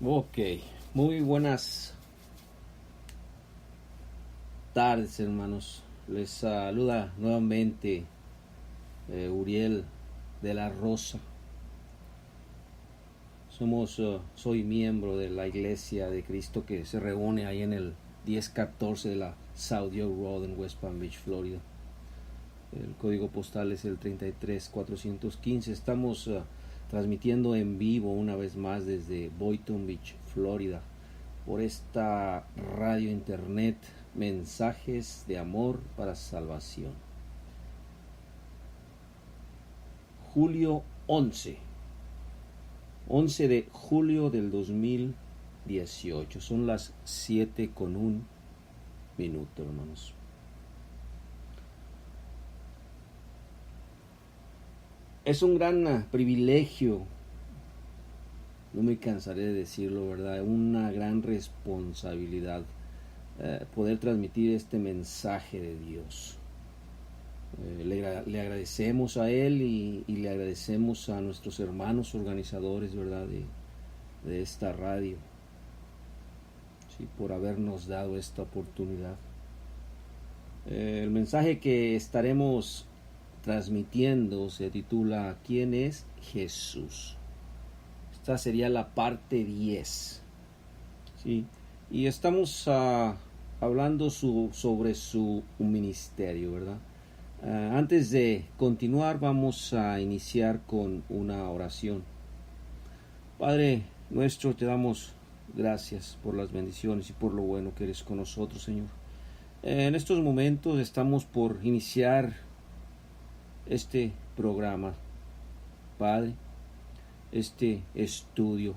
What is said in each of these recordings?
Ok, muy buenas tardes, hermanos. Les saluda nuevamente Uriel de la Rosa. Soy miembro de la Iglesia de Cristo que se reúne ahí en el 1014 de la South York Road en West Palm Beach, Florida. El código postal es el 33415. Estamos transmitiendo en vivo una vez más desde Boynton Beach, Florida, por esta radio internet, Mensajes de Amor para Salvación. Julio 11 de julio del 2018. Son las 7:01, hermanos. Es un gran privilegio, no me cansaré de decirlo, ¿verdad? Una gran responsabilidad poder transmitir este mensaje de Dios. Le agradecemos a Él y le agradecemos a nuestros hermanos organizadores, ¿verdad? De esta radio, ¿sí? Por habernos dado esta oportunidad. El mensaje que estaremos transmitiendo se titula ¿Quién es Jesús? Esta sería la parte 10. ¿Sí? Y estamos hablando sobre su ministerio, ¿verdad? Antes de continuar, vamos a iniciar con una oración. Padre nuestro, te damos gracias por las bendiciones y por lo bueno que eres con nosotros, Señor. En estos momentos estamos por iniciar este programa, Padre, este estudio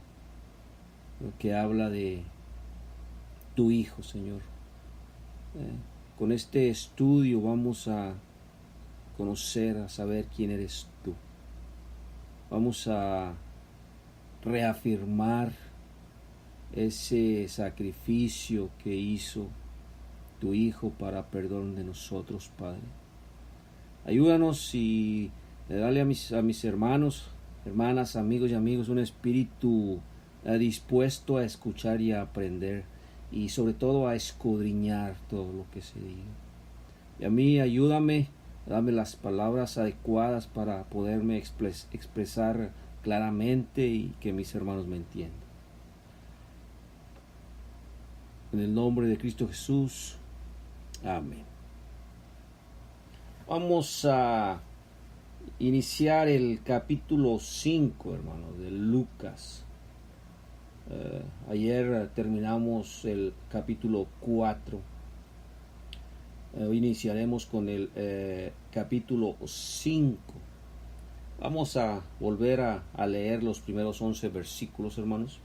que habla de tu Hijo, Señor. Con este estudio vamos a conocer, a saber quién eres tú. Vamos a reafirmar ese sacrificio que hizo tu Hijo para perdón de nosotros, Padre. Ayúdanos y dale a mis hermanos, hermanas, amigos y amigos un espíritu dispuesto a escuchar y a aprender, y sobre todo a escudriñar todo lo que se diga. Y a mí ayúdame, dame las palabras adecuadas para poderme expresar claramente y que mis hermanos me entiendan. En el nombre de Cristo Jesús, amén. Vamos a iniciar el capítulo 5, hermanos, de Lucas. Ayer terminamos el capítulo 4. Hoy iniciaremos con el capítulo 5. Vamos a volver a leer los primeros 11 versículos, hermanos.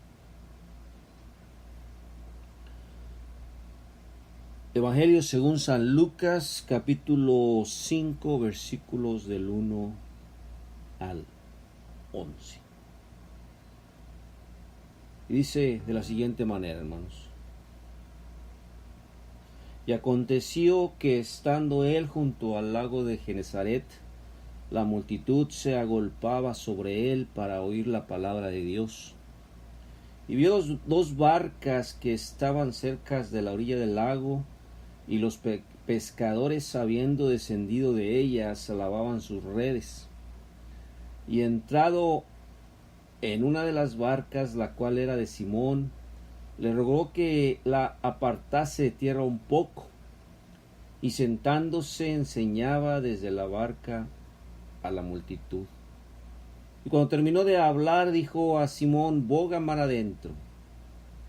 Evangelio según San Lucas, capítulo 5, versículos del 1 al 11. Y dice de la siguiente manera, hermanos. Y aconteció que estando él junto al lago de Genezaret, la multitud se agolpaba sobre él para oír la palabra de Dios. Y vio dos barcas que estaban cerca de la orilla del lago, y los pescadores, habiendo descendido de ellas, lavaban sus redes. Y entrado en una de las barcas, la cual era de Simón, le rogó que la apartase de tierra un poco, y sentándose enseñaba desde la barca a la multitud. Y cuando terminó de hablar, dijo a Simón: boga mar adentro,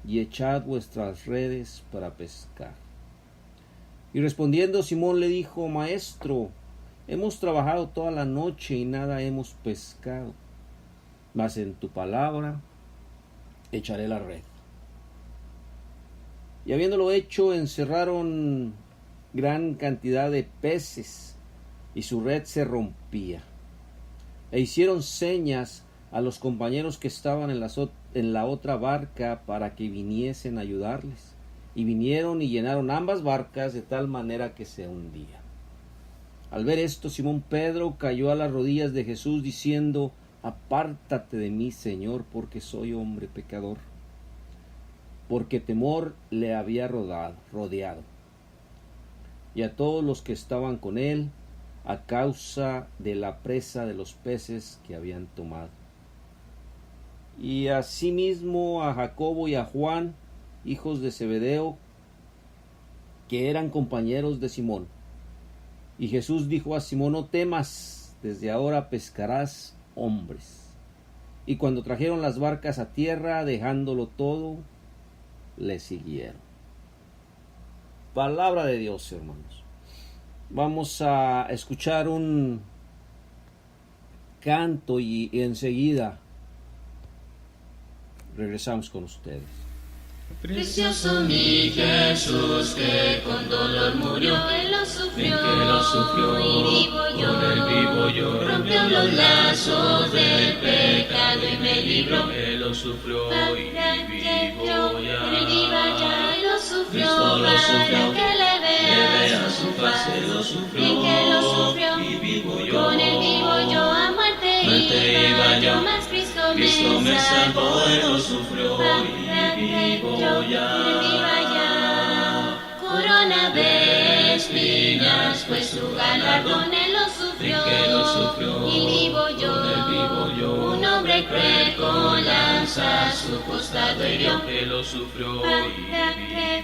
y echad vuestras redes para pescar. Y respondiendo Simón le dijo: Maestro, hemos trabajado toda la noche y nada hemos pescado, mas en tu palabra echaré la red. Y habiéndolo hecho, encerraron gran cantidad de peces, y su red se rompía. E hicieron señas a los compañeros que estaban en la otra barca para que viniesen a ayudarles. Y vinieron y llenaron ambas barcas de tal manera que se hundía. Al ver esto, Simón Pedro cayó a las rodillas de Jesús diciendo: apártate de mí, Señor, porque soy hombre pecador. porque temor le había rodeado, y a todos los que estaban con él, a causa de la presa de los peces que habían tomado. Y asimismo a Jacobo y a Juan, hijos de Zebedeo, que eran compañeros de Simón. Y Jesús dijo a Simón: no temas, desde ahora pescarás hombres. Y cuando trajeron las barcas a tierra, dejándolo todo, le siguieron. Palabra de Dios, hermanos. Vamos a escuchar un canto y enseguida regresamos con ustedes. Precioso mi Jesús, que con dolor murió, Él lo sufrió, y vivo yo, con Él vivo yo, rompió los lazos del pecado y me libró, Él lo sufrió y vivo ya, Él viva ya, Él lo sufrió, para que le vea su faz, Él lo sufrió, y que lo sufrió, y vivo yo, con Él vivo yo, a muerte iba yo, mas Cristo me salvó, Él lo sufrió y vivo ya. Corona de espinas fue su galardón, Él lo sufrió, y vivo yo, un hombre cruel con lanza su costado hirió, Él lo sufrió y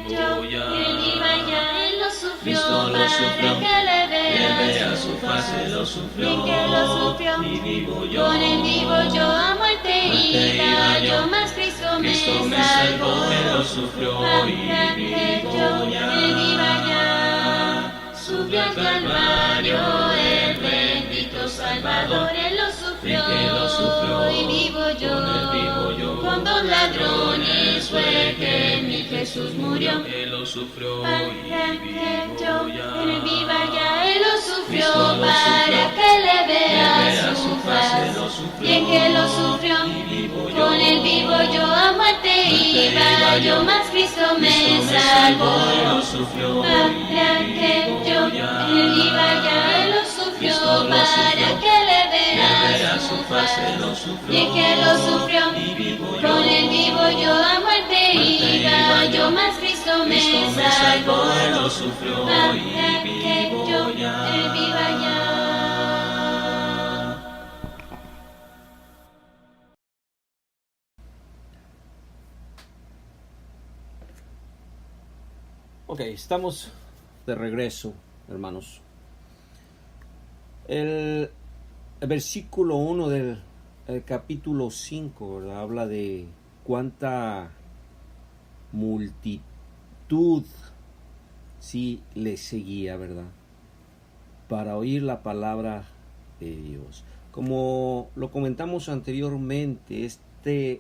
vivo ya. Él viva ya, Él lo sufrió, para que le vea su faz, Él lo sufrió, y vivo yo, con Él vivo yo, a muerte iba yo, mas Cristo me salvó, Él lo sufrió y vivo ya. Él viva ya, subió al Calvario, el bendito Salvador, Él lo sufrió y vivo yo, con dos ladrones fue que mi Jesús murió, Él lo sufrió y vivo ya. Él viva ya, Él lo sufrió, para que le vea su faz, bien que lo sufrió, con Él vivo yo, a muerte iba yo, mas Cristo me salvó, Él lo sufrió y vivo ya. Él viva ya, Él lo sufrió, para que le vea su faz, bien que lo sufrió, con Él vivo yo, a muerte iba yo, mas Cristo me salvó, Él lo sufrió y vivo ya. Él viva ya. Ok, estamos de regreso, hermanos. El versículo 1 del capítulo 5, ¿verdad? Habla de cuánta multitud sí le seguía, ¿verdad? Para oír la palabra de Dios. Como lo comentamos anteriormente,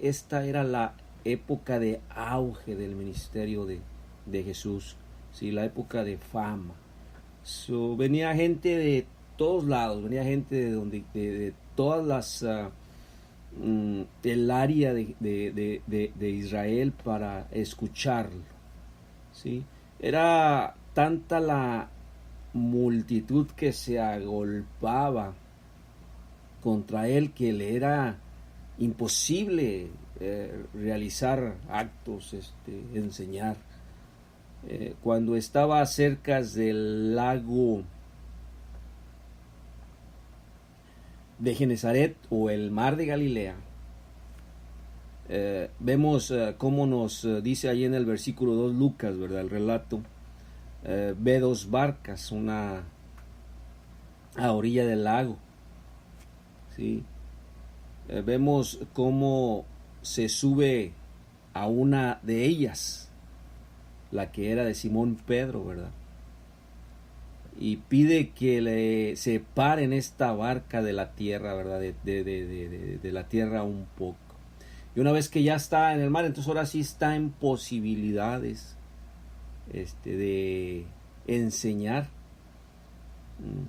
esta era la época de auge del ministerio de Jesús, ¿sí? La época de fama. Venía gente de todos lados, venía gente de todas las el área de Israel para escucharlo, ¿sí? Era tanta la multitud que se agolpaba contra él que le era imposible realizar actos, enseñar. Cuando estaba cerca del lago de Genezaret o el mar de Galilea, vemos cómo nos dice ahí en el versículo 2 Lucas, ¿verdad? El relato, ve dos barcas, una a orilla del lago, ¿sí? Vemos cómo se sube a una de ellas, la que era de Simón Pedro, ¿verdad? Y pide que le separen esta barca de la tierra, ¿verdad? De la tierra un poco. Y una vez que ya está en el mar, entonces ahora sí está en posibilidades de enseñar.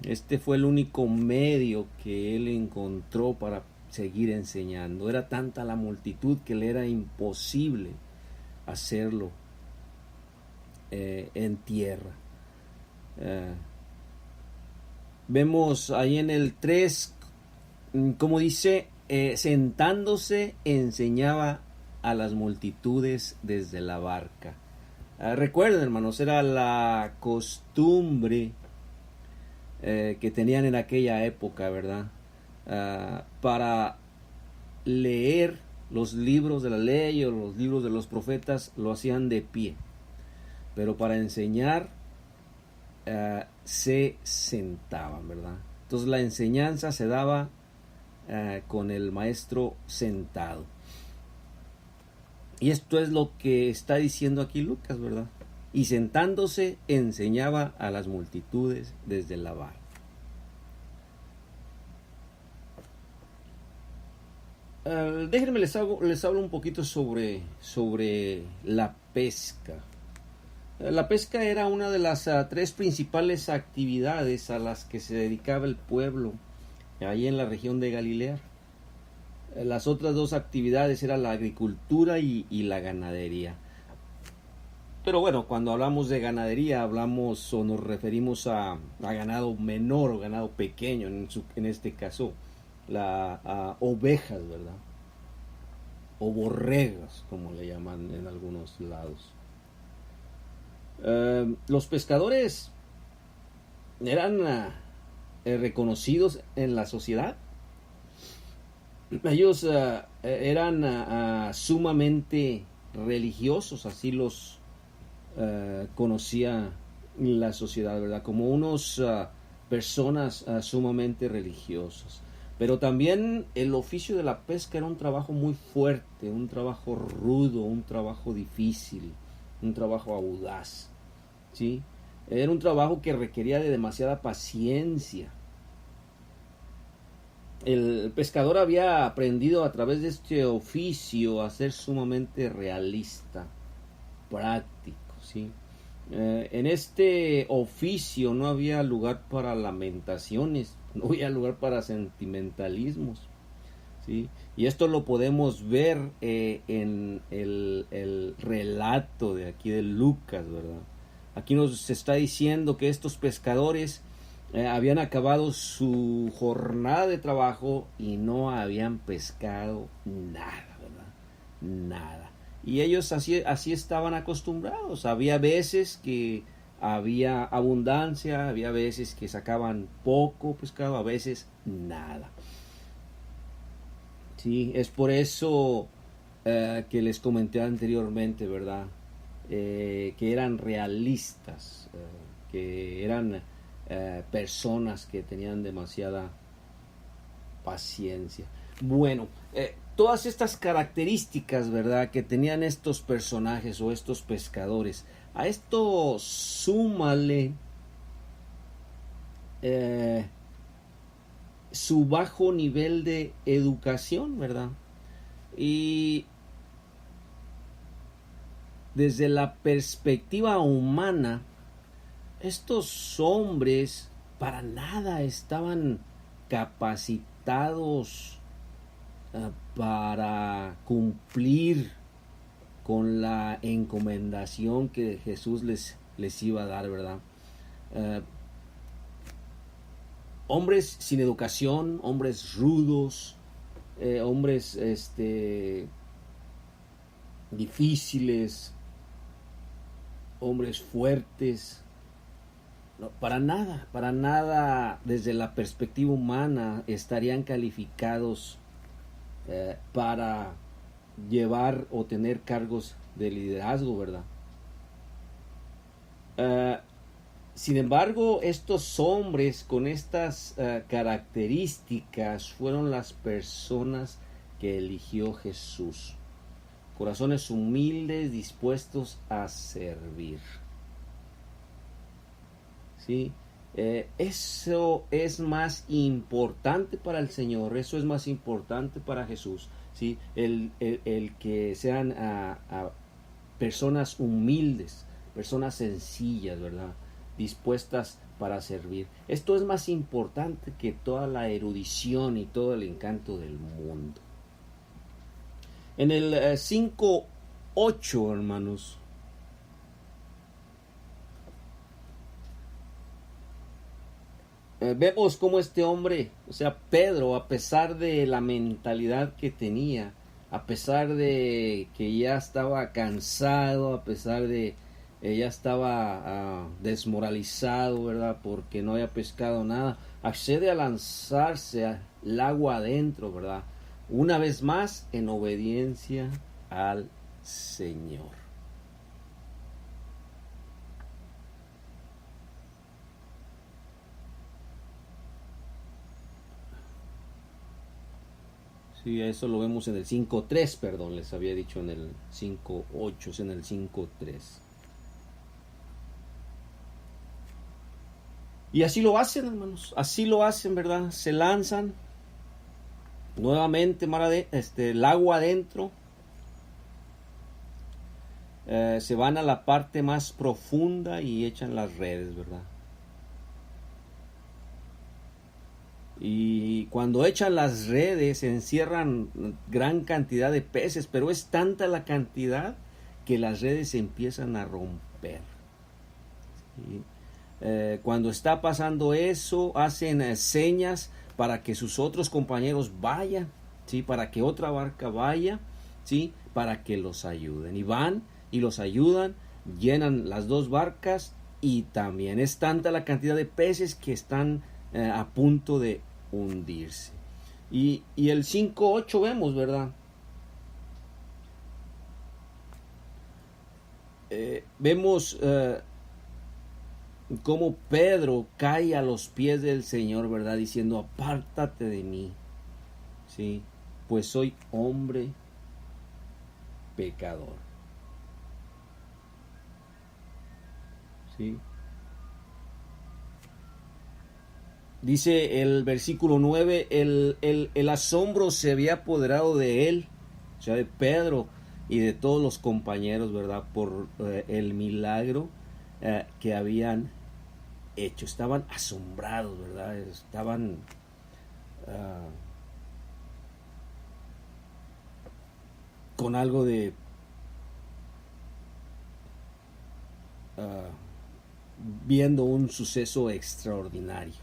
Este fue el único medio que él encontró para seguir enseñando. Era tanta la multitud que le era imposible hacerlo en tierra. Vemos ahí en el 3, como dice, sentándose enseñaba a las multitudes desde la barca. Recuerden, hermanos, era la costumbre que tenían en aquella época, ¿verdad? Para leer los libros de la ley o los libros de los profetas lo hacían de pie, pero para enseñar se sentaban, ¿verdad? Entonces la enseñanza se daba con el maestro sentado. Y esto es lo que está diciendo aquí Lucas, ¿verdad? Y sentándose enseñaba a las multitudes desde la barca. Déjenme les hablo un poquito sobre la pesca. La pesca era una de las tres principales actividades a las que se dedicaba el pueblo ahí en la región de Galilea. Las otras dos actividades eran la agricultura y la ganadería. Pero bueno, cuando hablamos de ganadería hablamos o nos referimos a ganado menor o ganado pequeño, en este caso ovejas, ¿verdad? O borregas, como le llaman en algunos lados. Los pescadores eran reconocidos en la sociedad. Ellos eran sumamente religiosos, así los conocía la sociedad, ¿verdad? Como unos personas sumamente religiosas. Pero también el oficio de la pesca era un trabajo muy fuerte, un trabajo rudo, un trabajo difícil, un trabajo audaz, ¿sí? Era un trabajo que requería de demasiada paciencia. El pescador había aprendido a través de este oficio a ser sumamente realista, práctico, ¿sí? En este oficio no había lugar para lamentaciones, no había lugar para sentimentalismos, ¿sí? Y esto lo podemos ver en el relato de aquí de Lucas, ¿verdad? Aquí nos está diciendo que estos pescadores habían acabado su jornada de trabajo y no habían pescado nada, ¿verdad? Nada. Y ellos así estaban acostumbrados. Había veces que había abundancia, había veces que sacaban poco pescado, a veces nada. Sí, es por eso que les comenté anteriormente, ¿verdad? Que eran realistas, que eran personas que tenían demasiada paciencia. Bueno, todas estas características, ¿verdad?, que tenían estos personajes o estos pescadores, a esto súmale su bajo nivel de educación, ¿verdad? Y desde la perspectiva humana, estos hombres para nada estaban capacitados para cumplir con la encomendación que Jesús les iba a dar, ¿verdad? Hombres sin educación, hombres rudos, hombres difíciles, hombres fuertes. No, para nada desde la perspectiva humana estarían calificados para llevar o tener cargos de liderazgo, ¿verdad? Sin embargo, estos hombres con estas características fueron las personas que eligió Jesús. Corazones humildes, dispuestos a servir. ¿Sí? Eso es más importante para el Señor, eso es más importante para Jesús, ¿sí? El que sean personas humildes, personas sencillas, ¿verdad?, dispuestas para servir. Esto es más importante que toda la erudición y todo el encanto del mundo. En el 5:8, hermanos, vemos cómo este hombre, o sea, Pedro, a pesar de la mentalidad que tenía, a pesar de que ya estaba cansado, a pesar de ya estaba desmoralizado, ¿verdad? Porque no había pescado nada, accede a lanzarse al agua adentro, ¿verdad? Una vez más en obediencia al Señor. Sí, eso lo vemos en el 5.3, perdón, les había dicho en el 5.8, es en el 5.3. Y así lo hacen, hermanos, así lo hacen, ¿verdad? Se lanzan nuevamente el agua adentro, se van a la parte más profunda y echan las redes, ¿verdad? Y cuando echan las redes se encierran gran cantidad de peces, pero es tanta la cantidad que las redes se empiezan a romper. ¿Sí? Cuando está pasando eso, hacen señas para que sus otros compañeros vayan, ¿sí? Para que otra barca vaya, ¿sí? Para que los ayuden. Y van y los ayudan, llenan las dos barcas y también es tanta la cantidad de peces que están a punto de hundirse. Y el 5.8 vemos, ¿verdad? Vemos cómo Pedro cae a los pies del Señor, ¿verdad? Diciendo, apártate de mí, ¿sí? Pues soy hombre pecador. ¿Sí? Dice el versículo 9, el asombro se había apoderado de él, o sea, de Pedro y de todos los compañeros, ¿verdad? Por el milagro que habían hecho. Estaban asombrados, ¿verdad? Estaban con algo de viendo un suceso extraordinario.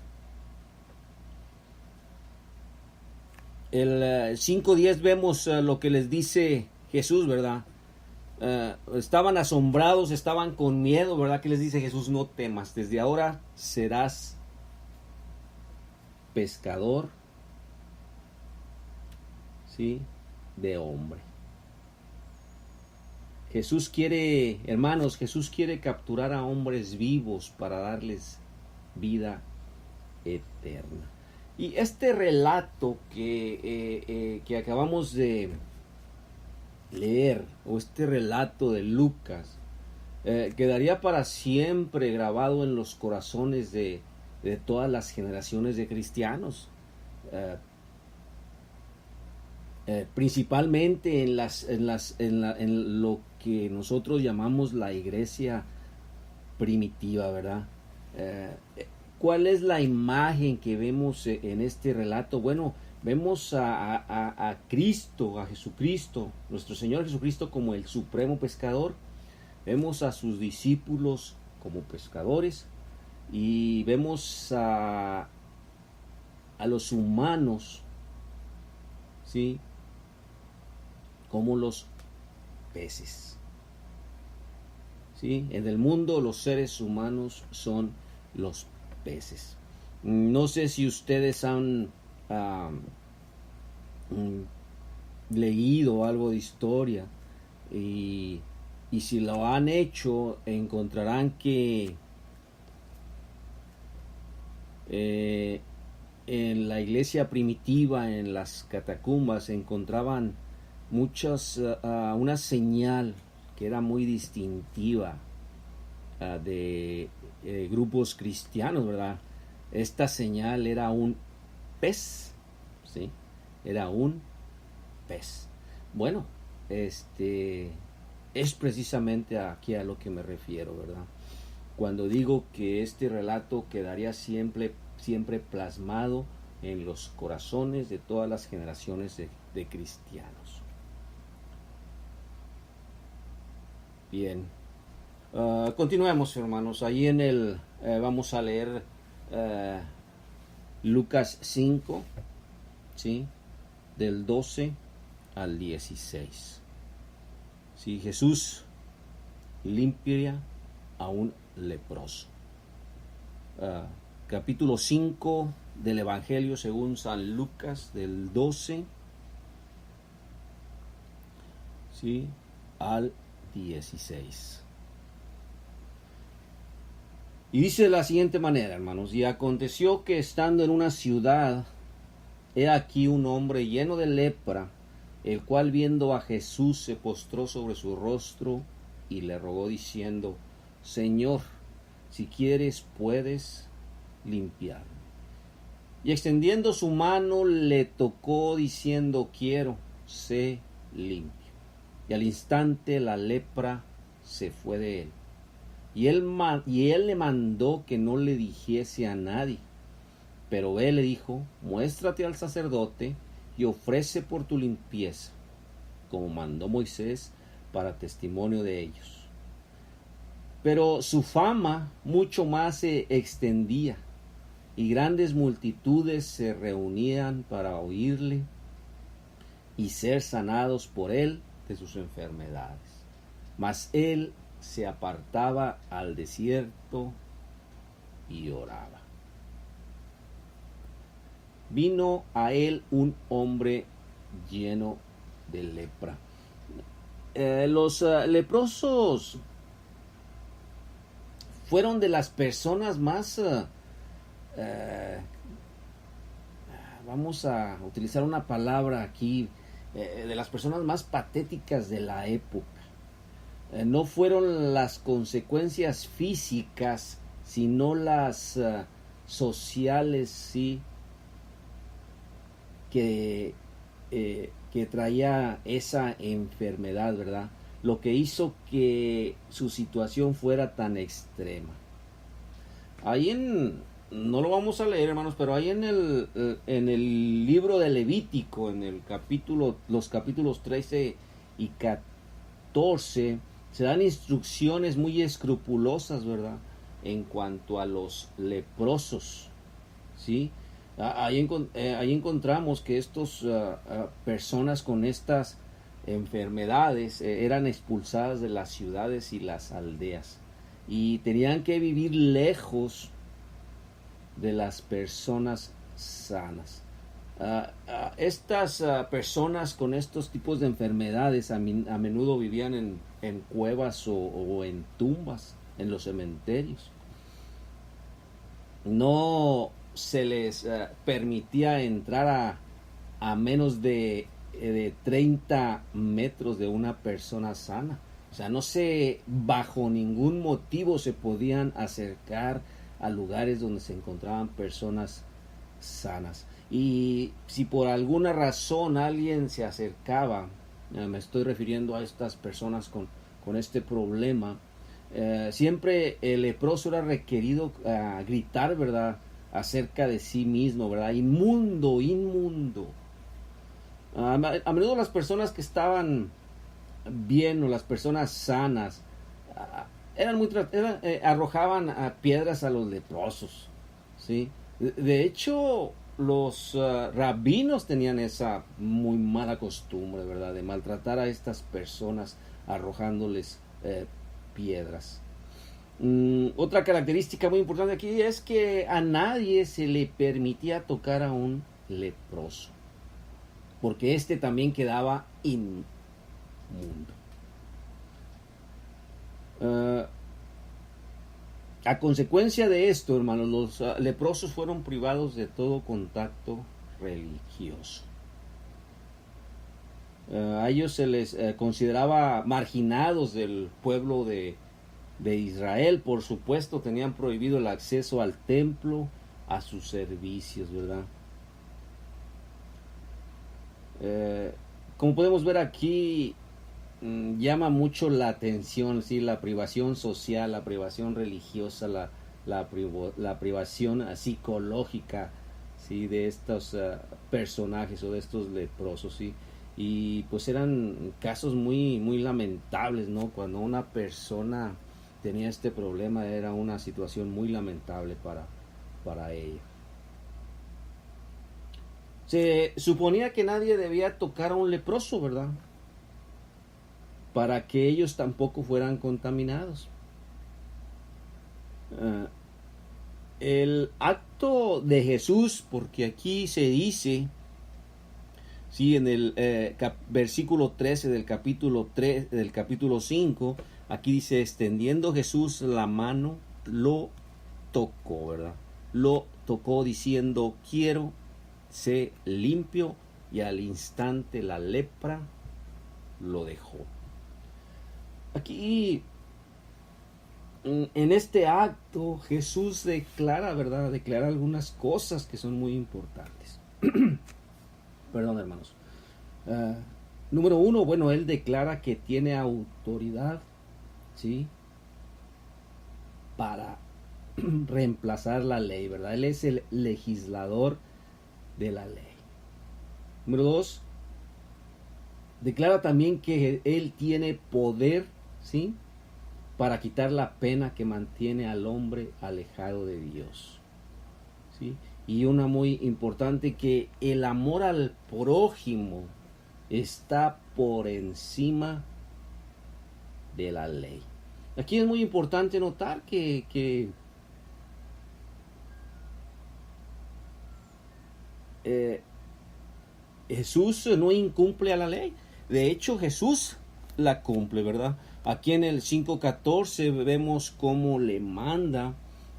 El 5.10 vemos lo que les dice Jesús, ¿verdad? Estaban asombrados, estaban con miedo, ¿verdad? Que les dice Jesús, no temas, desde ahora serás pescador, ¿sí? De hombre. Jesús quiere, hermanos, Jesús quiere capturar a hombres vivos para darles vida eterna. Y este relato que acabamos de leer, o este relato de Lucas, quedaría para siempre grabado en los corazones de todas las generaciones de cristianos, principalmente en lo que nosotros llamamos la iglesia primitiva, ¿verdad? ¿Cuál es la imagen que vemos en este relato? Bueno, vemos a Cristo, a Jesucristo, nuestro Señor Jesucristo como el supremo pescador. Vemos a sus discípulos como pescadores y vemos a los humanos, ¿sí? Como los peces. ¿Sí? En el mundo los seres humanos son los peces. No sé si ustedes han leído algo de historia y si lo han hecho encontrarán que en la iglesia primitiva, en las catacumbas, se encontraban una señal que era muy distintiva de grupos cristianos, ¿verdad? Esta señal era un pez, ¿sí? Era un pez. Bueno, es precisamente aquí a lo que me refiero, ¿verdad? Cuando digo que este relato quedaría siempre plasmado en los corazones de todas las generaciones de cristianos. Bien. Continuemos, hermanos. Ahí vamos a leer Lucas 5, ¿sí? Del 12 al 16. Sí, Jesús limpia a un leproso. Capítulo 5 del Evangelio según San Lucas, del 12, ¿sí?, al 16. Y dice de la siguiente manera, hermanos: y aconteció que estando en una ciudad, he aquí un hombre lleno de lepra, el cual viendo a Jesús se postró sobre su rostro y le rogó diciendo: Señor, si quieres puedes limpiarme. Y extendiendo su mano le tocó diciendo: quiero, sé limpio. Y al instante la lepra se fue de él. Y él le mandó que no le dijese a nadie. Pero él le dijo: muéstrate al sacerdote y ofrece por tu limpieza, como mandó Moisés, para testimonio de ellos. Pero su fama mucho más se extendía, y grandes multitudes se reunían para oírle y ser sanados por él de sus enfermedades. Mas él se apartaba al desierto y oraba. Vino a él un hombre lleno de lepra. Los leprosos fueron de las personas más, vamos a utilizar una palabra aquí, de las personas más patéticas de la época. No fueron las consecuencias físicas, sino las sociales, sí, que traía esa enfermedad, ¿verdad? Lo que hizo que su situación fuera tan extrema. No lo vamos a leer, hermanos, pero ahí en el libro de Levítico, en los capítulos 13 y 14, se dan instrucciones muy escrupulosas, ¿verdad?, en cuanto a los leprosos, ¿sí? Ahí encontramos que estos personas con estas enfermedades eran expulsadas de las ciudades y las aldeas, y tenían que vivir lejos de las personas sanas. Estas personas con estos tipos de enfermedades a menudo vivían en cuevas o en tumbas, en los cementerios. No se les permitía entrar a menos de 30 metros de una persona sana. O sea, bajo ningún motivo se podían acercar a lugares donde se encontraban personas sanas. Y si por alguna razón alguien se acercaba, me estoy refiriendo a estas personas con este problema, siempre el leproso era requerido a gritar, ¿verdad?, acerca de sí mismo, ¿verdad? Inmundo, inmundo. A menudo las personas que estaban bien, o las personas sanas, arrojaban piedras a los leprosos, ¿sí? De hecho, los rabinos tenían esa muy mala costumbre, ¿verdad?, de maltratar a estas personas arrojándoles piedras. Otra característica muy importante aquí es que a nadie se le permitía tocar a un leproso, porque este también quedaba inmundo. A consecuencia de esto, hermanos, los leprosos fueron privados de todo contacto religioso. A ellos se les consideraba marginados del pueblo de Israel. Por supuesto, tenían prohibido el acceso al templo, a sus servicios, ¿verdad? Como podemos ver aquí, llama mucho la atención, ¿sí?, la privación social, la privación religiosa, la privación psicológica, ¿sí?, de estos personajes o de estos leprosos, ¿sí? Y pues eran casos muy, muy lamentables, ¿no? Cuando una persona tenía este problema, era una situación muy lamentable para ella. Se suponía que nadie debía tocar a un leproso, ¿verdad? Para que ellos tampoco fueran contaminados. El acto de Jesús, porque aquí se dice, sí, en el versículo 13 del capítulo 5, aquí dice, extendiendo Jesús la mano, lo tocó, ¿verdad? Lo tocó diciendo, quiero, sé limpio, y al instante la lepra lo dejó. Aquí, en este acto, Jesús declara, ¿verdad? Declara algunas cosas que son muy importantes. Perdón, hermanos. Número uno, bueno, él declara que tiene autoridad, ¿sí? Para reemplazar la ley, ¿verdad? Él es el legislador de la ley. Número dos, declara también que él tiene poder, ¿sí? Para quitar la pena que mantiene al hombre alejado de Dios, ¿sí? Y una muy importante, que el amor al prójimo está por encima de la ley. Aquí es muy importante notar que Jesús no incumple a la ley. De hecho, Jesús la cumple, ¿verdad? Aquí en el 5:14 vemos cómo le manda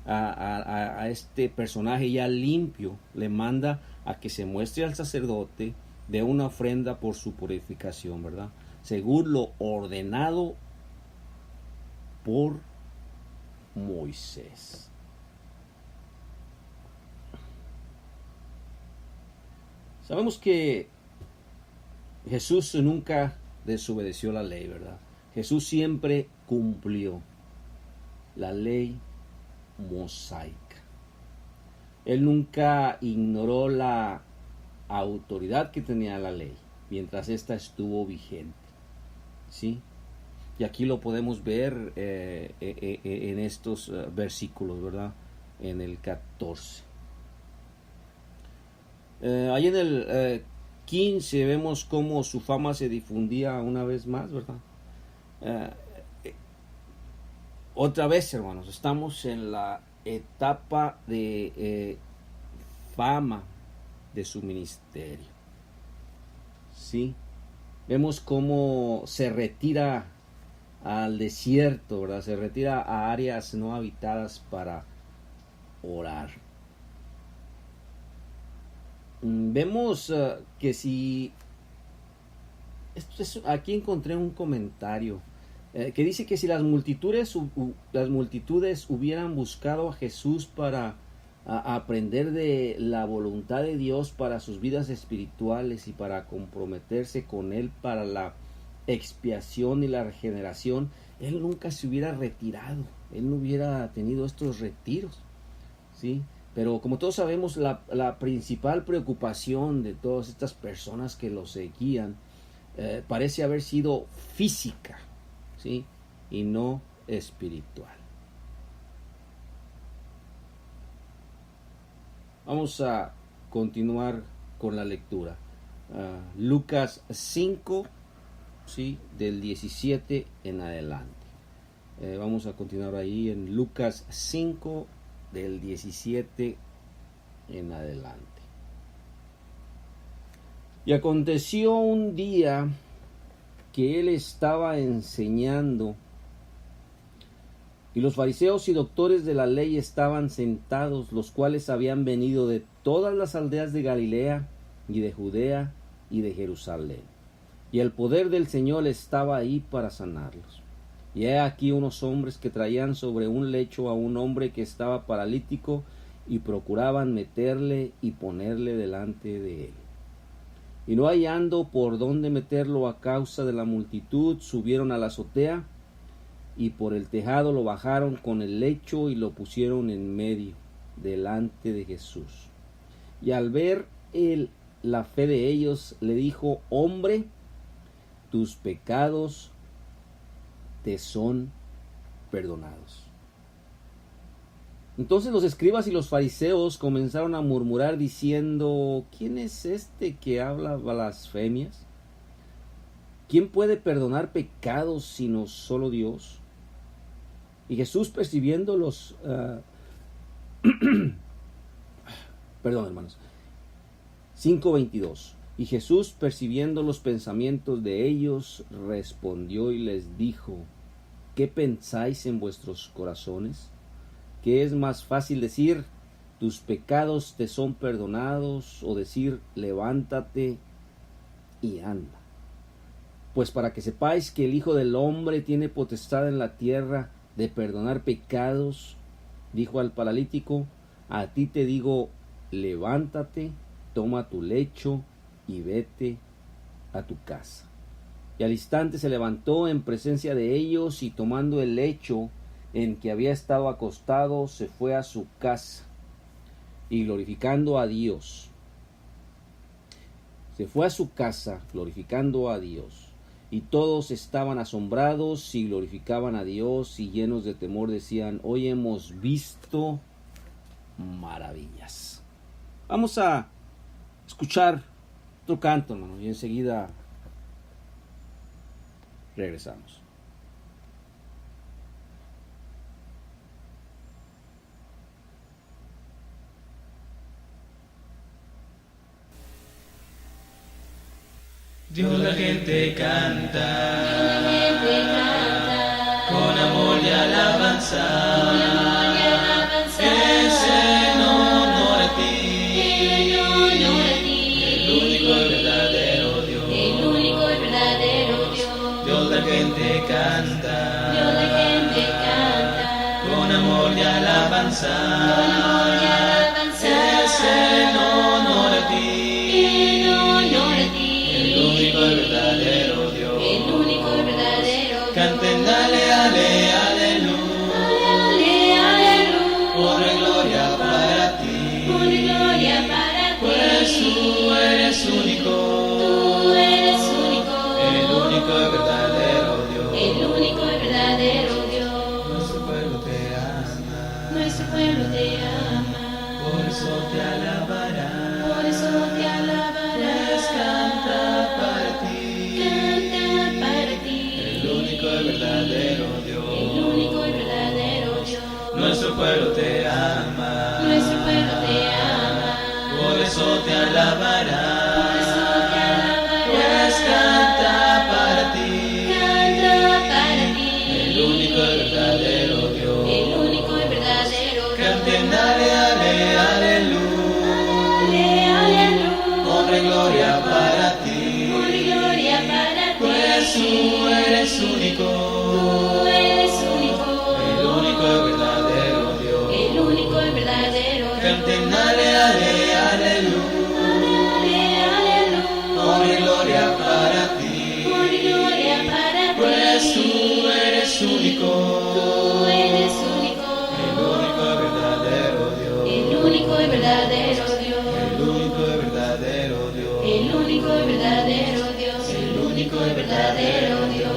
a este personaje ya limpio, le manda a que se muestre al sacerdote de una ofrenda por su purificación, ¿verdad? Según lo ordenado por Moisés. Sabemos que Jesús nunca desobedeció la ley, ¿verdad? Jesús siempre cumplió la ley mosaica. Él nunca ignoró la autoridad que tenía la ley mientras ésta estuvo vigente, ¿sí? Y aquí lo podemos ver en estos versículos, ¿verdad? En el 14. Ahí en el 15 vemos cómo su fama se difundía una vez más, ¿verdad? Otra vez, hermanos, estamos en la etapa de fama de su ministerio, ¿sí? Vemos cómo se retira al desierto, ¿verdad? Se retira a áreas no habitadas para orar. Vemos que si... aquí encontré un comentario que dice que si las multitudes hubieran buscado a Jesús para aprender de la voluntad de Dios para sus vidas espirituales y para comprometerse con Él para la expiación y la regeneración, Él nunca se hubiera retirado, Él no hubiera tenido estos retiros, ¿sí? Pero como todos sabemos, la principal preocupación de todas estas personas que lo seguían parece haber sido física, ¿sí? Y no espiritual. Vamos a continuar con la lectura. Lucas 5, ¿sí? Del 17 en adelante. Vamos a continuar ahí en Lucas 5, del 17 en adelante. Y aconteció un día que él estaba enseñando, y los fariseos y doctores de la ley estaban sentados, los cuales habían venido de todas las aldeas de Galilea y de Judea y de Jerusalén. Y el poder del Señor estaba ahí para sanarlos. Y he aquí unos hombres que traían sobre un lecho a un hombre que estaba paralítico, y procuraban meterle y ponerle delante de él. Y no hallando por dónde meterlo a causa de la multitud, subieron a la azotea, y por el tejado lo bajaron con el lecho y lo pusieron en medio, delante de Jesús. Y al ver él la fe de ellos, le dijo: hombre, tus pecados te son perdonados. Entonces los escribas y los fariseos comenzaron a murmurar diciendo: ¿quién es este que habla blasfemias? ¿Quién puede perdonar pecados sino solo Dios? Y Jesús, percibiendo los... perdón, hermanos. 5:22. Y Jesús, percibiendo los pensamientos de ellos, respondió y les dijo: ¿qué pensáis en vuestros corazones? ¿Qué es más fácil decir: tus pecados te son perdonados, o decir: levántate y anda? Pues para que sepáis que el Hijo del Hombre tiene potestad en la tierra de perdonar pecados, dijo al paralítico: a ti te digo, levántate, toma tu lecho y vete a tu casa. Y al instante se levantó en presencia de ellos, y tomando el lecho en que había estado acostado, se fue a su casa, y glorificando a Dios. Se fue a su casa glorificando a Dios. Y todos estaban asombrados y glorificaban a Dios, y llenos de temor decían: hoy hemos visto maravillas. Vamos a escuchar otro canto, hermano, y enseguida regresamos. Dios, la gente canta, con amor y alabanza, es en honor a ti, el único y verdadero Dios. Dios, la gente canta, con amor y alabanza, es en honor a ti. Verdadero Dios, el único y verdadero Dios. Canten, ale, ale, aleluya, honra y gloria para ti, pues tú eres único, el único y verdadero Dios, Nuestro pueblo te ama, por eso te alabará, pues canta para ti, el único y verdadero Dios. Nuestro pueblo te ama, por eso te alabará, pues canta para ti, el único y verdadero Dios. Canten, ale, ale, aleluya, honra y gloria para ti, pues tú eres único, el único y verdadero Dios. Canten, ale, ale, aleluya, honra y gloria para ti, pues tú eres único, el único y verdadero Dios, el único y verdadero Dios, el único y verdadero Dios, el único y verdadero Dios.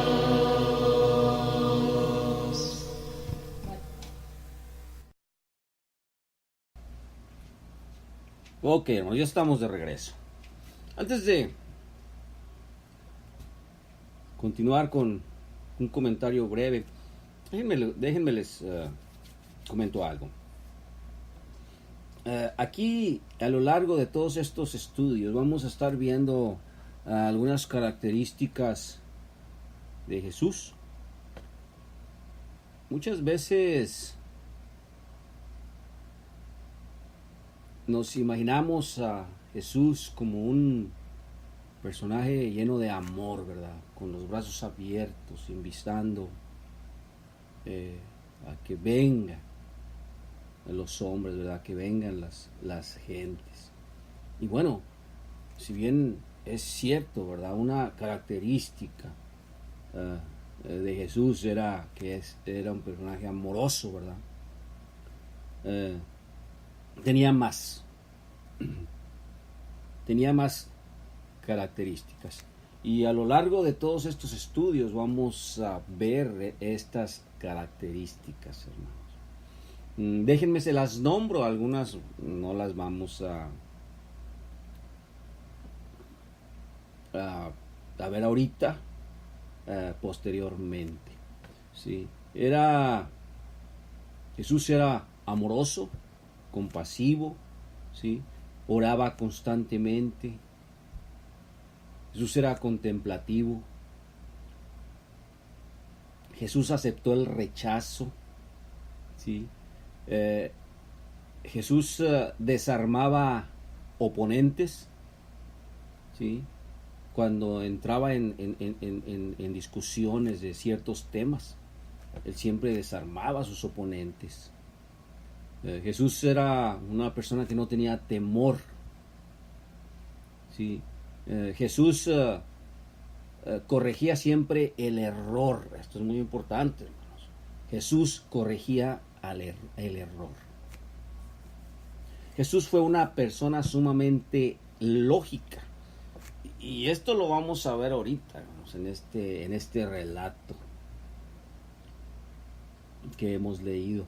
Ok, hermanos, ya estamos de regreso. Antes de continuar con un comentario breve, déjenme les comento algo. Aquí, a lo largo de todos estos estudios, vamos a estar viendo algunas características de Jesús. Muchas veces nos imaginamos a Jesús como un personaje lleno de amor, ¿verdad? Con los brazos abiertos, invitando a que vengan los hombres, ¿verdad? Que vengan las gentes. Y bueno, si bien es cierto, ¿verdad? Una característica de Jesús era que era un personaje amoroso, ¿verdad? Tenía más características, y a lo largo de todos estos estudios vamos a ver estas características, hermanos. Déjenme se las nombro, algunas no las vamos a ver ahorita, posteriormente. ¿Sí? Jesús era amoroso, compasivo, ¿sí? Oraba constantemente. Jesús era contemplativo. Jesús aceptó el rechazo, ¿sí? Jesús desarmaba oponentes, ¿sí? Cuando entraba en discusiones de ciertos temas, él siempre desarmaba a sus oponentes. Jesús era una persona que no tenía temor, ¿sí? Jesús corregía siempre el error. Esto es muy importante, hermanos. Jesús corregía el error. Jesús fue una persona sumamente lógica. Y esto lo vamos a ver ahorita, hermanos, en este relato que hemos leído.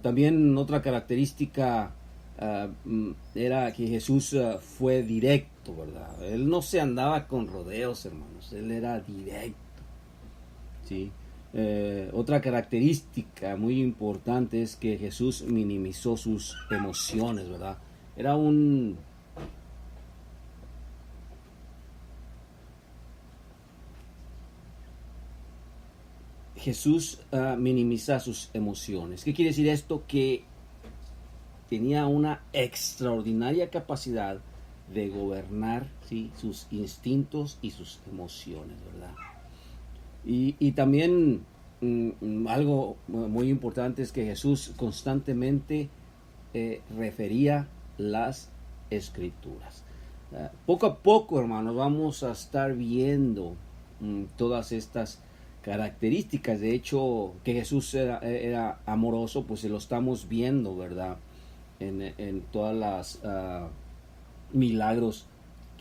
También otra característica era que Jesús fue directo, ¿verdad? Él no se andaba con rodeos, hermanos. Él era directo, ¿sí? Otra característica muy importante es que Jesús minimizó sus emociones, ¿verdad? Jesús minimiza sus emociones. ¿Qué quiere decir esto? Que tenía una extraordinaria capacidad de gobernar, ¿sí?, sus instintos y sus emociones, ¿verdad? Y también algo muy importante es que Jesús constantemente refería las Escrituras. Poco a poco, hermanos, vamos a estar viendo todas estas características. De hecho, que Jesús era amoroso, pues se lo estamos viendo, ¿verdad? En todas las milagros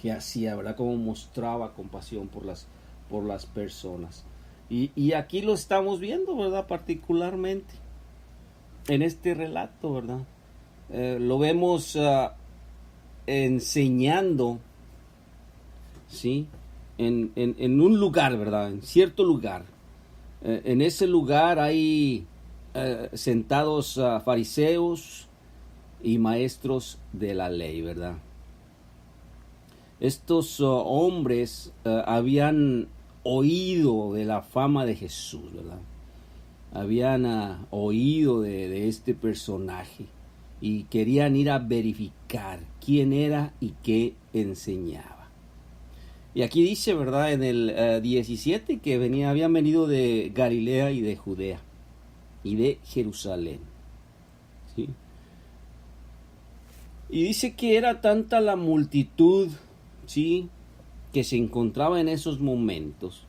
que hacía, ¿verdad? Como mostraba compasión por las personas. Y aquí lo estamos viendo, ¿verdad? Particularmente en este relato, ¿verdad? Lo vemos enseñando, ¿sí? En un lugar, ¿verdad? En cierto lugar. En ese lugar hay sentados fariseos y maestros de la ley, ¿verdad? Estos hombres habían oído de la fama de Jesús, ¿verdad? Habían oído de este personaje y querían ir a verificar quién era y qué enseñaba. Y aquí dice, ¿verdad?, en el 17, que habían venido de Galilea y de Judea y de Jerusalén, ¿sí? Y dice que era tanta la multitud, ¿sí?, que se encontraba en esos momentos,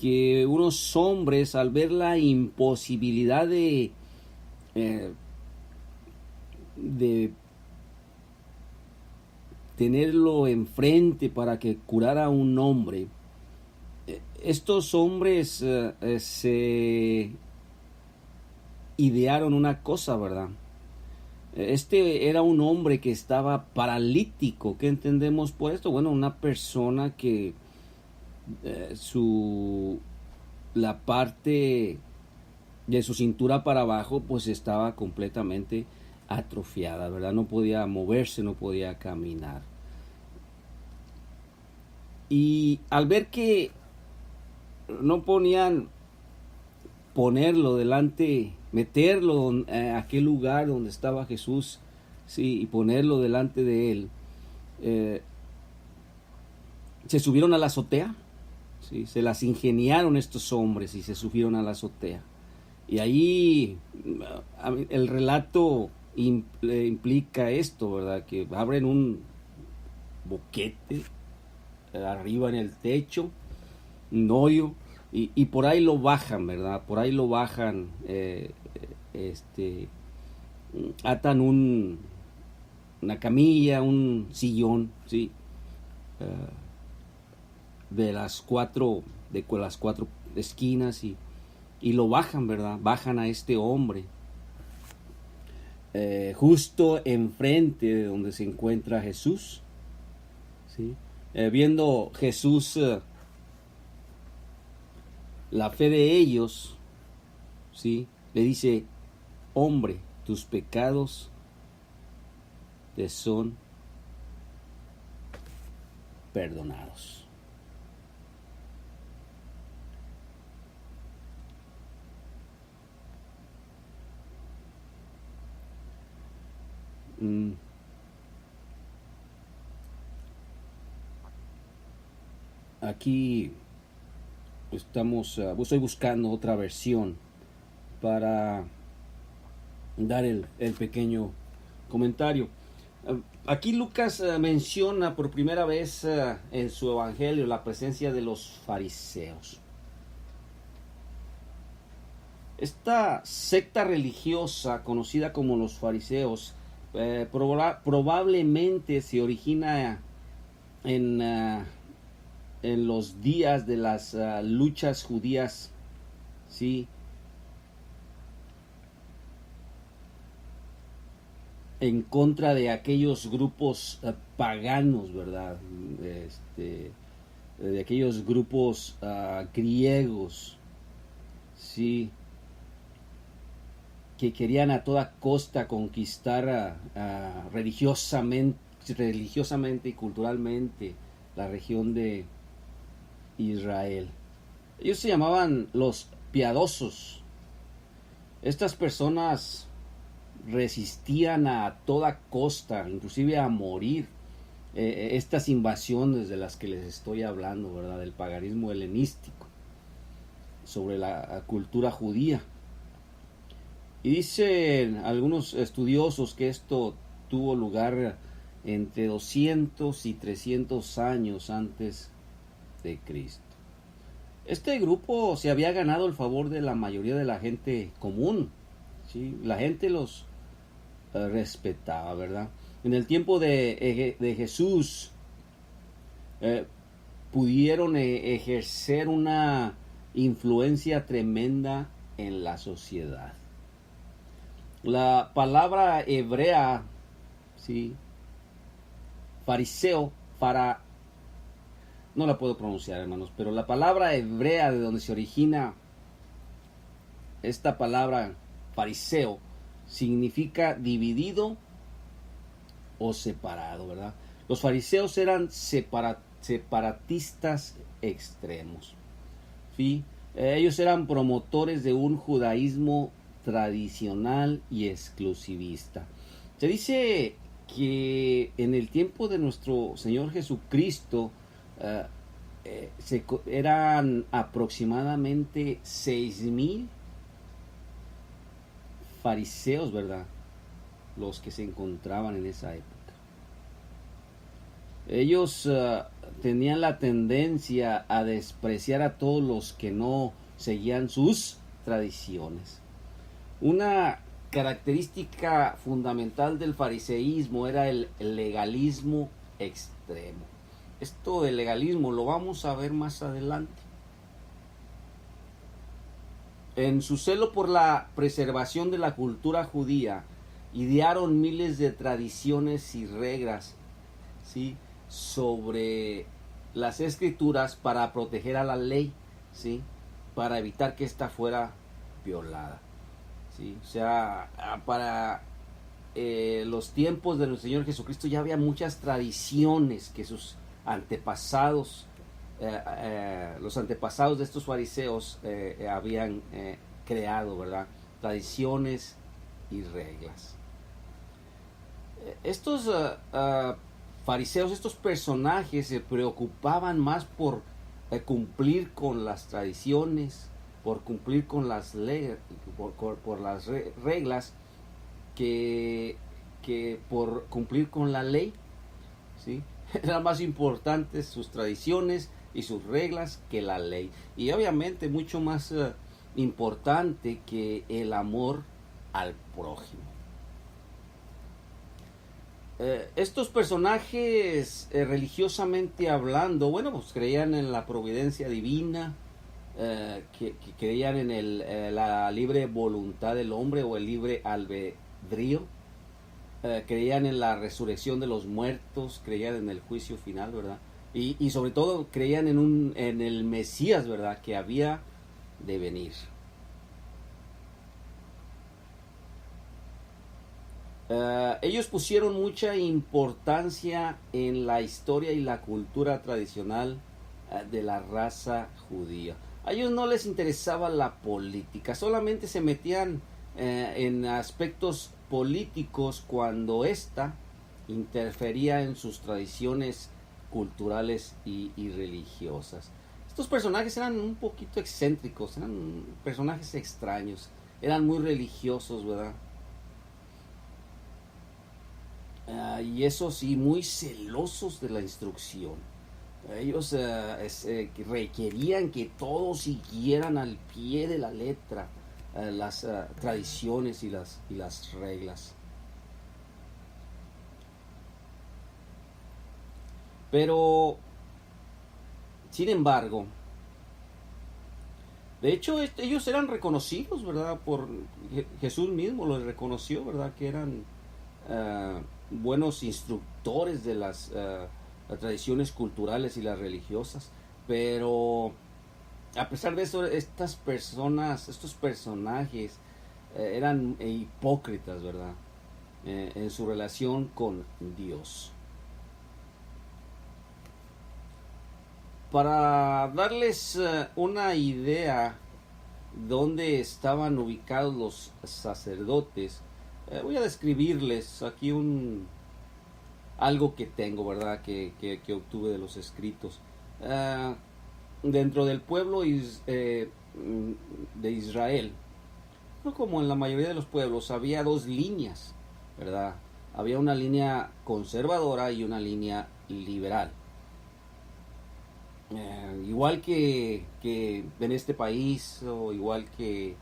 que unos hombres, al ver la imposibilidad de tenerlo enfrente para que curara a un hombre, estos hombres se idearon una cosa, ¿verdad? Este era un hombre que estaba paralítico. ¿Qué entendemos por esto? Bueno, una persona que la parte de su cintura para abajo pues estaba completamente atrofiada, ¿verdad? No podía moverse, no podía caminar. Y al ver que no podían ponerlo delante, meterlo a aquel lugar donde estaba Jesús, sí, y ponerlo delante de él, se subieron a la azotea, sí, se las ingeniaron estos hombres y se subieron a la azotea. Y ahí el relato implica esto, ¿verdad? Que abren un boquete arriba en el techo, un hoyo, y por ahí lo bajan, ¿verdad? Por ahí lo bajan, atan una camilla, un sillón, ¿sí? De las cuatro esquinas y lo bajan, ¿verdad? Bajan a este hombre justo enfrente de donde se encuentra Jesús, ¿sí? Viendo Jesús la fe de ellos, ¿sí? Le dice: hombre, tus pecados te son perdonados. Aquí estoy buscando otra versión para dar el pequeño comentario. Aquí Lucas menciona por primera vez en su evangelio la presencia de los fariseos. Esta secta religiosa conocida como los fariseos probablemente se origina en los días de las luchas judías, ¿sí?, en contra de aquellos grupos paganos, ¿verdad? De aquellos grupos griegos, ¿sí?, que querían a toda costa conquistar religiosamente y culturalmente la región de Israel. Ellos se llamaban los piadosos. Estas personas resistían a toda costa, inclusive a morir, estas invasiones de las que les estoy hablando, ¿verdad?, del paganismo helenístico sobre la cultura judía. Y dicen algunos estudiosos que esto tuvo lugar entre 200 y 300 años antes de Cristo. Este grupo se había ganado el favor de la mayoría de la gente común, ¿sí? La gente los respetaba, ¿verdad? En el tiempo de Jesús pudieron ejercer una influencia tremenda en la sociedad. La palabra hebrea, ¿sí?, fariseo, no la puedo pronunciar, hermanos, pero la palabra hebrea de donde se origina esta palabra fariseo significa dividido o separado, ¿verdad? Los fariseos eran separatistas extremos, ¿sí? Ellos eran promotores de un judaísmo tradicional y exclusivista. Se dice que en el tiempo de nuestro Señor Jesucristo eran aproximadamente 6,000 fariseos, ¿verdad?, los que se encontraban en esa época. Ellos tenían la tendencia a despreciar a todos los que no seguían sus tradiciones. Una característica fundamental del fariseísmo era el legalismo extremo. Esto del legalismo lo vamos a ver más adelante. En su celo por la preservación de la cultura judía, idearon miles de tradiciones y reglas, ¿sí?, sobre las escrituras para proteger a la ley, ¿sí?, para evitar que ésta fuera violada. ¿Sí? O sea, para los tiempos de nuestro Señor Jesucristo ya había muchas tradiciones que sus antepasados, los antepasados de estos fariseos habían creado, ¿verdad? Tradiciones y reglas. Estos fariseos, estos personajes se preocupaban más por cumplir con las tradiciones, por cumplir con las leyes, por las reglas, que por cumplir con la ley, ¿sí? Eran más importantes sus tradiciones y sus reglas que la ley. Y obviamente mucho más importante que el amor al prójimo. Estos personajes, religiosamente hablando, bueno, pues creían en la providencia divina, que creían en la libre voluntad del hombre o el libre albedrío, creían en la resurrección de los muertos, creían en el juicio final, ¿verdad? Y sobre todo creían en el Mesías, ¿verdad? Que había de venir. Ellos pusieron mucha importancia en la historia y la cultura tradicional de la raza judía. A ellos no les interesaba la política, solamente se metían en aspectos políticos cuando ésta interfería en sus tradiciones culturales y religiosas. Estos personajes eran un poquito excéntricos, eran personajes extraños, eran muy religiosos, ¿verdad? Y eso sí, muy celosos de la instrucción. Ellos requerían que todos siguieran al pie de la letra las tradiciones y las reglas. Pero, sin embargo, de hecho ellos eran reconocidos, ¿verdad? Por Jesús mismo los reconoció, ¿verdad? Que eran buenos instructores de las tradiciones culturales y las religiosas. Pero a pesar de eso, estos personajes eran hipócritas, ¿verdad? En su relación con Dios. Para darles una idea dónde estaban ubicados los sacerdotes, voy a describirles aquí algo que tengo, ¿verdad? Que obtuve de los escritos. Dentro del pueblo de Israel, no como en la mayoría de los pueblos, había dos líneas, ¿verdad? Había una línea conservadora y una línea liberal. Igual que en este país, o igual que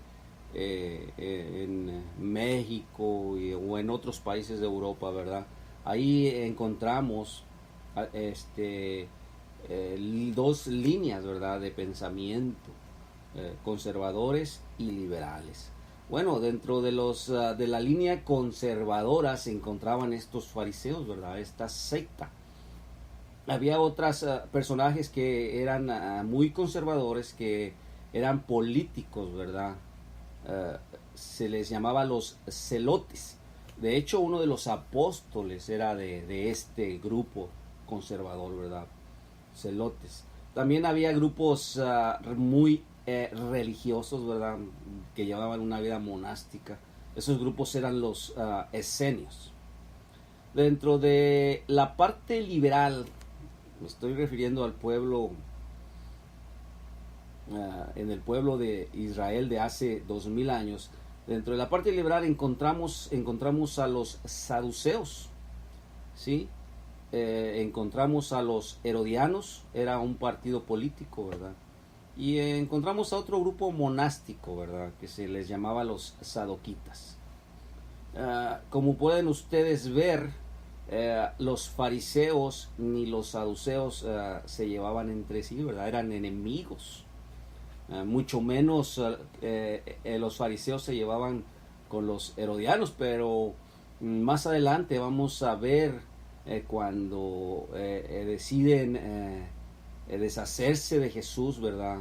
en México o en otros países de Europa, ¿verdad? Ahí encontramos dos líneas, ¿verdad? De pensamiento, conservadores y liberales. Bueno, dentro de de la línea conservadora se encontraban estos fariseos, ¿verdad? Esta secta. Había otros personajes que eran muy conservadores, que eran políticos, ¿verdad? Se les llamaba los celotes. De hecho, uno de los apóstoles era de este grupo conservador, ¿verdad? Celotes. También había grupos muy religiosos, ¿verdad? Que llevaban una vida monástica. Esos grupos eran los esenios. Dentro de la parte liberal, me estoy refiriendo al pueblo, en el pueblo de Israel de hace 2000 años. Dentro de la parte liberal encontramos a los saduceos, ¿sí? Encontramos a los herodianos, era un partido político, ¿verdad? Y encontramos a otro grupo monástico, ¿verdad? Que se les llamaba los sadoquitas. Como pueden ustedes ver, los fariseos ni los saduceos se llevaban entre sí, ¿verdad? Eran enemigos. Mucho menos los fariseos se llevaban con los herodianos, pero más adelante vamos a ver cuando deciden deshacerse de Jesús, ¿verdad?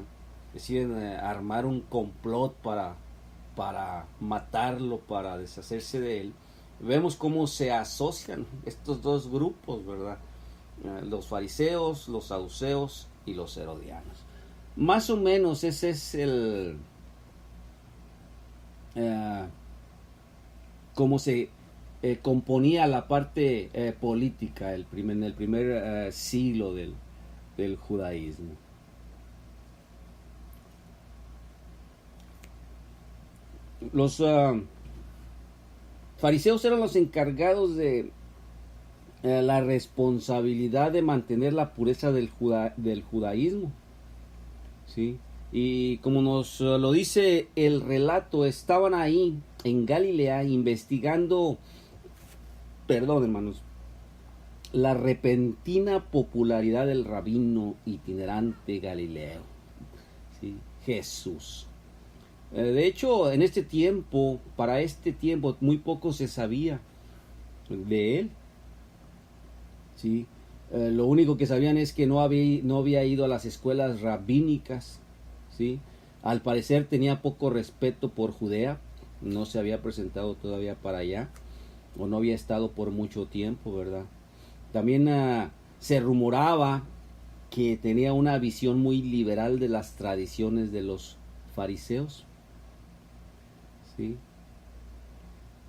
Deciden armar un complot para matarlo, para deshacerse de él. Vemos cómo se asocian estos dos grupos, ¿verdad? Los fariseos, los saduceos y los herodianos. Más o menos ese es cómo se componía la parte política en el primer siglo del judaísmo. Los fariseos eran los encargados de la responsabilidad de mantener la pureza del judaísmo, ¿sí? Y como nos lo dice el relato, estaban ahí en Galilea investigando, perdón hermanos, la repentina popularidad del rabino itinerante Galileo, ¿sí? Jesús. De hecho, para este tiempo, muy poco se sabía de él. ¿Sí? Lo único que sabían es que no había ido a las escuelas rabínicas. ¿Sí? Al parecer tenía poco respeto por Judea, no se había presentado todavía para allá, o no había estado por mucho tiempo, ¿verdad? También se rumoraba que tenía una visión muy liberal de las tradiciones de los fariseos. ¿Sí?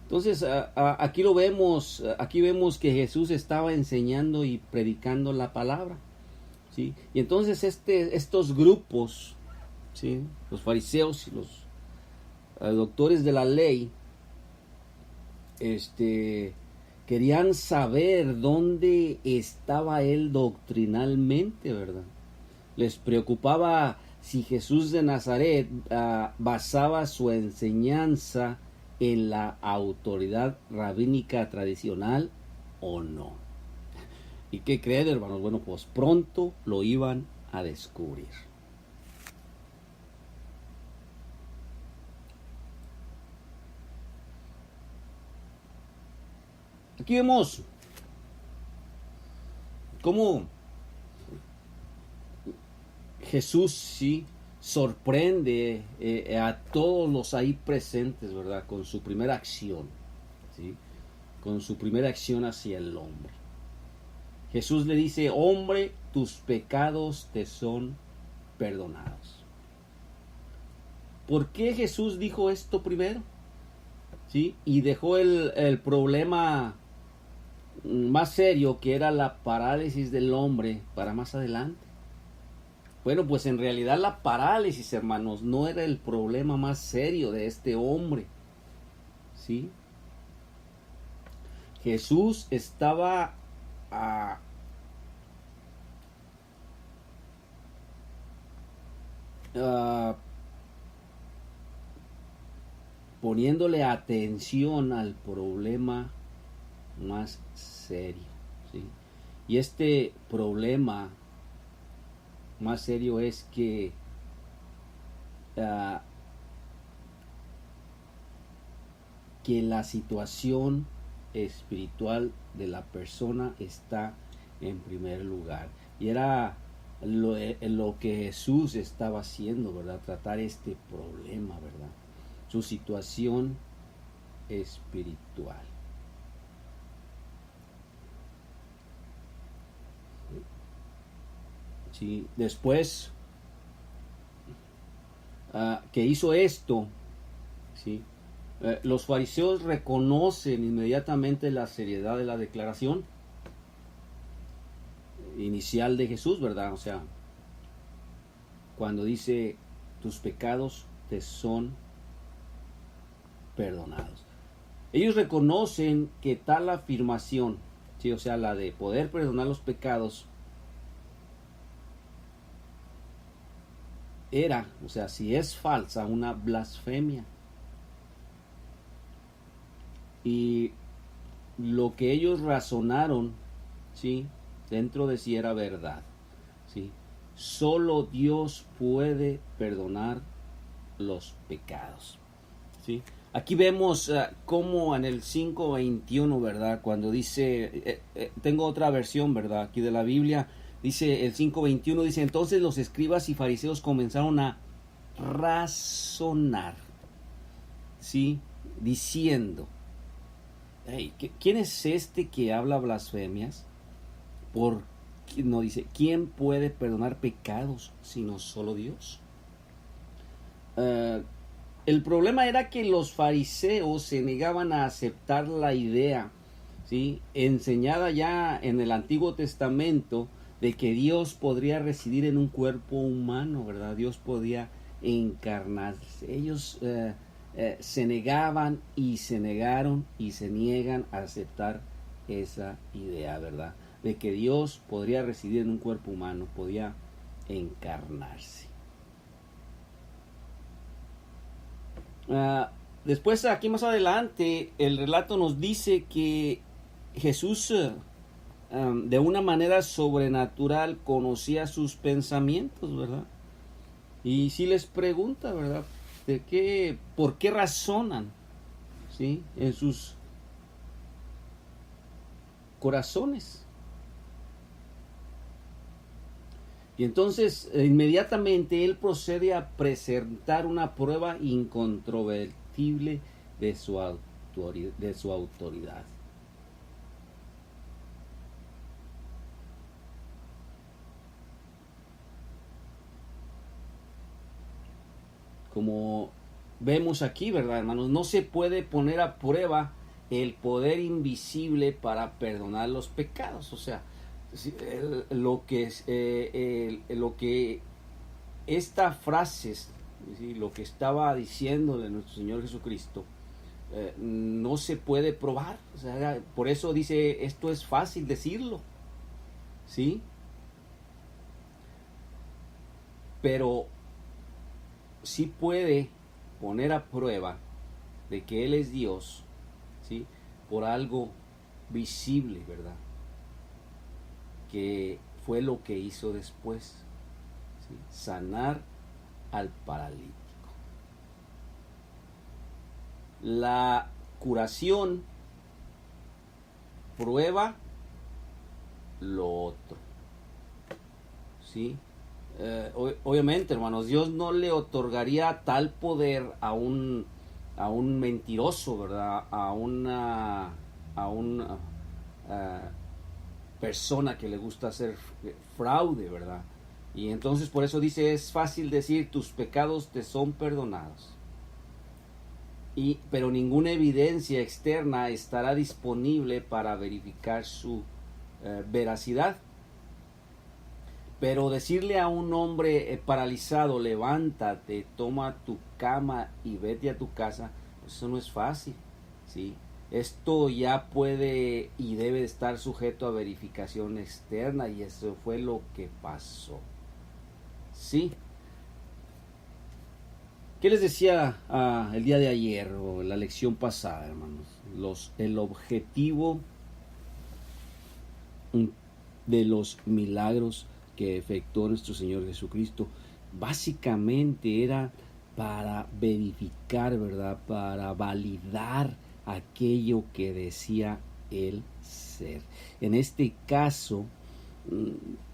Entonces aquí lo vemos, aquí vemos que Jesús estaba enseñando y predicando la palabra. ¿Sí? Y entonces estos grupos, ¿sí? Los fariseos y los doctores de la ley, querían saber dónde estaba él doctrinalmente, ¿verdad? Les preocupaba si Jesús de Nazaret basaba su enseñanza en la autoridad rabínica tradicional o no. ¿Y qué creen, hermanos? Bueno, pues pronto lo iban a descubrir. Aquí vemos cómo Jesús sí sorprende a todos los ahí presentes, ¿verdad? Con su primera acción, ¿sí? Con su primera acción hacia el hombre. Jesús le dice: hombre, tus pecados te son perdonados. ¿Por qué Jesús dijo esto primero? ¿Sí? Y dejó el problema más serio, que era la parálisis del hombre, para más adelante. Bueno, pues en realidad la parálisis, hermanos, no era el problema más serio de este hombre. ¿Sí? Jesús estaba poniéndole atención al problema más serio. ¿Sí? Y este problema más serio es que la situación espiritual de la persona está en primer lugar. Y era lo que Jesús estaba haciendo, ¿verdad? Tratar este problema, ¿verdad? Su situación espiritual. Sí, después que hizo esto, ¿sí? Los fariseos reconocen inmediatamente la seriedad de la declaración inicial de Jesús, ¿verdad? O sea, cuando dice: tus pecados te son perdonados. Ellos reconocen que tal afirmación, ¿sí? O sea, la de poder perdonar los pecados, era, o sea, si es falsa, una blasfemia. Y lo que ellos razonaron, ¿sí? Dentro de sí era verdad, ¿sí? Solo Dios puede perdonar los pecados, ¿sí? Aquí vemos cómo en el 5:21, ¿verdad? Cuando dice, tengo otra versión, ¿verdad? Aquí de la Biblia, dice el 5:21, dice: entonces los escribas y fariseos comenzaron a razonar, ¿sí? Diciendo: hey, ¿quién es este que habla blasfemias? No dice, ¿quién puede perdonar pecados sino solo Dios? El problema era que los fariseos se negaban a aceptar la idea, ¿sí? Enseñada ya en el Antiguo Testamento, de que Dios podría residir en un cuerpo humano, ¿verdad? Dios podía encarnarse. Ellos se negaban y se negaron y se niegan a aceptar esa idea, ¿verdad? De que Dios podría residir en un cuerpo humano, podía encarnarse. Después, aquí más adelante, el relato nos dice que Jesús de una manera sobrenatural conocía sus pensamientos, ¿verdad? Y si les pregunta, ¿verdad? ¿Por qué razonan? ¿Sí? En sus corazones. Y entonces inmediatamente él procede a presentar una prueba incontrovertible de su autoridad. Como vemos aquí, ¿verdad, hermanos? No se puede poner a prueba el poder invisible para perdonar los pecados. O sea, lo que esta frase, lo que estaba diciendo de nuestro Señor Jesucristo, no se puede probar. O sea, por eso dice, esto es fácil decirlo, ¿sí? Pero sí puede poner a prueba de que Él es Dios, ¿sí? Por algo visible, ¿verdad? Que fue lo que hizo después, ¿sí? Sanar al paralítico. La curación prueba lo otro, ¿sí? Obviamente, hermanos, Dios no le otorgaría tal poder a un mentiroso, ¿verdad? A una persona que le gusta hacer fraude, ¿verdad? Y entonces por eso dice, es fácil decir, tus pecados te son perdonados. Pero ninguna evidencia externa estará disponible para verificar su veracidad. Pero decirle a un hombre paralizado, levántate, toma tu cama y vete a tu casa, eso no es fácil, ¿sí? Esto ya puede y debe estar sujeto a verificación externa, y eso fue lo que pasó, ¿sí? ¿Qué les decía el día de ayer o la lección pasada, hermanos? El objetivo de los milagros que efectuó nuestro Señor Jesucristo básicamente era para verificar, ¿verdad? Para validar aquello que decía Él ser. En este caso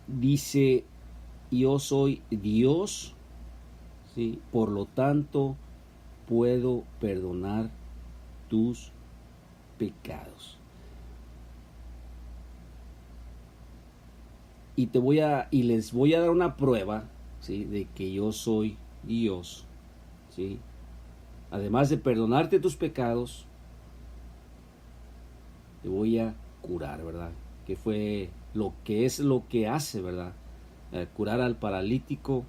dice, yo soy Dios, ¿sí? Por lo tanto puedo perdonar tus pecados. Y les voy a dar una prueba, ¿sí? De que yo soy Dios, ¿sí? Además de perdonarte tus pecados, te voy a curar, ¿verdad? Que fue lo que hace, ¿verdad? Curar al paralítico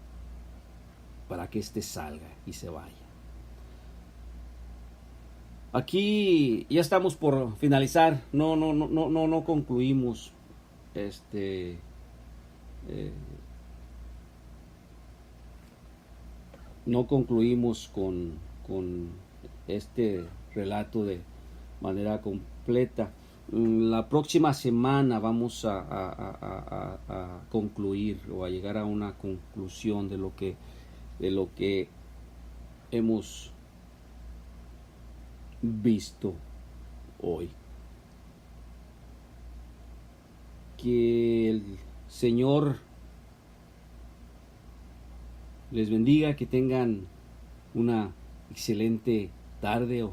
para que éste salga y se vaya. Aquí ya estamos por finalizar. No concluimos no concluimos con este relato de manera completa. La próxima semana vamos a concluir o a llegar a una conclusión de lo que hemos visto hoy. Que el Señor les bendiga, que tengan una excelente tarde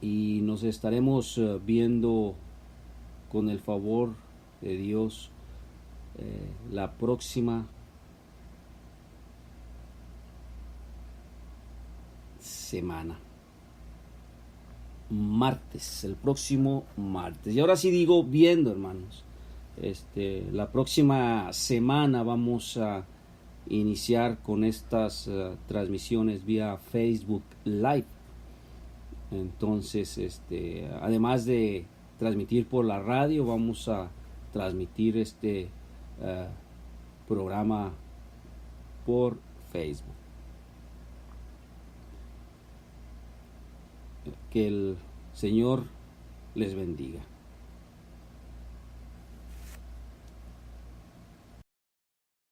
y nos estaremos viendo con el favor de Dios la próxima semana, el próximo martes. Y ahora sí digo viendo, hermanos, la próxima semana vamos a iniciar con estas transmisiones vía Facebook Live. Entonces, además de transmitir por la radio, vamos a transmitir este programa por Facebook. Que el Señor les bendiga.